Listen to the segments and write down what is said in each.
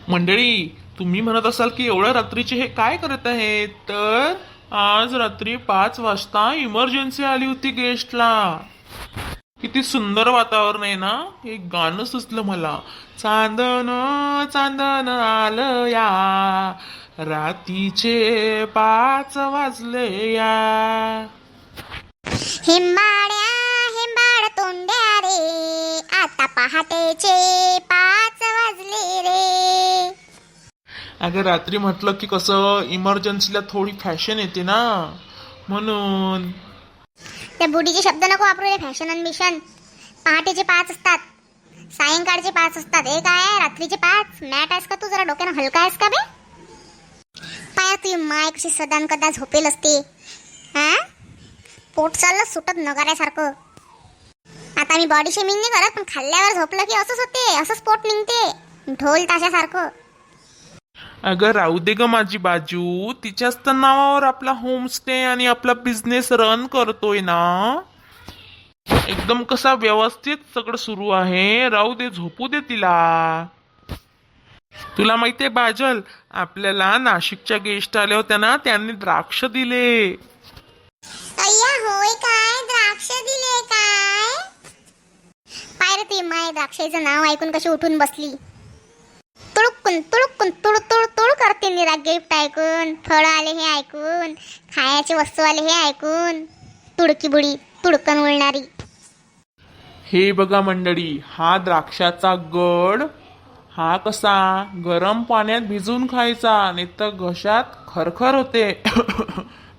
मंडळी, तुम्ही म्हणत असाल की एवढ्या रात्रीचे हे काय करत आहेत, तर आज रात्री 5 वाजता इमर्जन्सी आली होती गेस्टला. किती सुंदर वातावरण आहे ना. एक गाणं सुचलं मला. चांदन चांदन आलं या, रात्रीचे 5 वाजले या. हिंबाड्या हिंबाड तोंड्या रे, आता पहाटेचे 5 वाजले रे. अगं रात्री म्हटलं की कसं इमर्जन्सीला थोडी फॅशन येते ना, म्हणून. त्या बुढीचे शब्द नको वापरू रे. फॅशन अन मिशन. पहाटेचे 5 असतात, सायंकाळचे 5 असतात. हे काय आहे, रात्रीचे 5? मॅट आहेस का तू? जरा डोक्यानं हलका आहेस का बे? पाया तुझी माय कशी सदान कदा झोपेल असते. हा, पोट चाललं सुटत नगाऱ्यासारखं. आता मी बॉडी शेमिंग नाही करत, पण खाल्ल्यावर झोपलं की असंच होते, असंच पोट निघते ढोल ताशासारखं. अगं राहू दे ग माझी बाजू. तिच्याच तर नावावर आपला होमस्टे आणि आपला बिझनेस रन करतोय ना. एकदम कसा व्यवस्थित सगळं सुरू आहे. राहू दे, झोपू दे तिला. तुला माहितीये बाजल, आपल्याला नाशिकच्या गेस्ट आल्या होत्या ना, त्यांनी द्राक्ष दिले. अय्या होय काय? द्राक्ष दिले काय? पाय रे ती माय द्राक्षाचं नाव ऐकून कशी उठून बसली. तुळुकून तुळुकून तुळ तुळ तुळ करते निरा. गिफ्ट ऐकून, फळ आले हे ऐकून, खायचे वस्तू आले हे ऐकून. तुडकी बुडी, तुडकन उळणारी. हे बघा मंडळी, हा द्राक्षाचा गड. हा कसा गरम पाण्यात भिजवून खायचा, नाही तर घशात खरखर होते.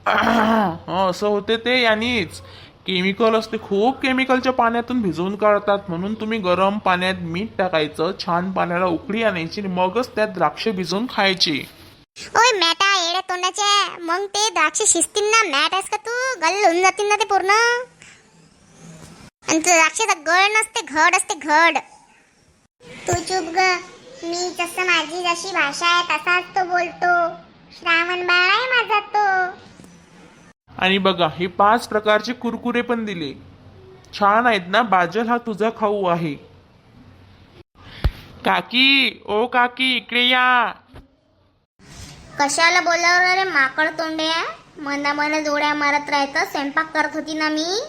असं होते ते. यानीच केमिकल असते, खूप केमिकलच्या पाण्यातून भिजवून काढतात. म्हणून तुम्ही गरम पाण्यात मीठ टाकायचं, छान पाण्याला उकळी आणायची, मगच त्यात द्राक्ष भिजवून खायची. ओय मॅटा येड्या तोंडाच्या, मग ते द्राक्ष शिजतील ना. मॅट आहेस का तू? गल होऊन जातील ना ते पूर्ण. आणि द्राक्षाचा गड नसते, घड असते, घड. तू चुप ग. मी जसं माझी जशी भाषा आहे तसाच तो बोलतो. श्रावण बाळ आहे माझा तो. आणि बघा, हे 5 प्रकारचे कुरकुरे पण दिले. छान आहेत ना. बाजल हा तुझा खाऊ आहे. काकी, ओ काकी, इकडे या. कशाला बोलावलं रे माकड तोंड्या? मना मन जोड्या मारत राहतं. स्वयंपाक करत होती ना मी.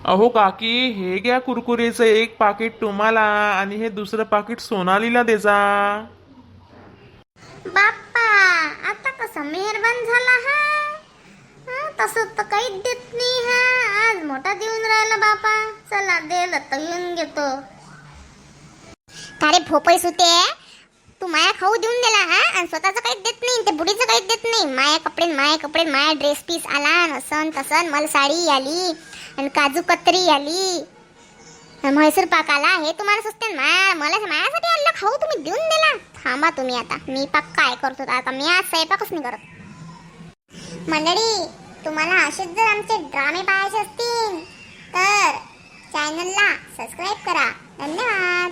अहो काकी, हे घ्या कुरकुरेचं 1 पाकिट तुम्हाला, आणि हे दुसरं पाकिट सोनालीला देजा. बाप्पा, आता कसं मेहरबान झाला हा. तसं तर काहीच देत नाही हा. आज मोठा देऊन राहिला बापा. चला दिलं तर घेऊन घेतो. अरे भोपई सुते, तू माया खाऊ देऊन दिला हा, आणि स्वतःचं काहीच देत नाही. ते बुडीचं काहीच देत नाही. माया कपडे माया ड्रेस पीस आला, नसन तसन मला साडी आली, आणि काजू कतरी आली, म्हैसूर पाक आला. हे तुम्हाला सुचते? मला माझ्यासाठी आणलं खाऊ, तुम्ही देऊन दिला. थांबा तुम्ही आता, मी पाक काय करतो आता. मी आज स्वयंपाकच नाही करत. मंडळी, तुम्हाला असेच जर आमचे ड्रामे पाहायचे असतील तर चॅनलला सबस्क्राईब करा. धन्यवाद.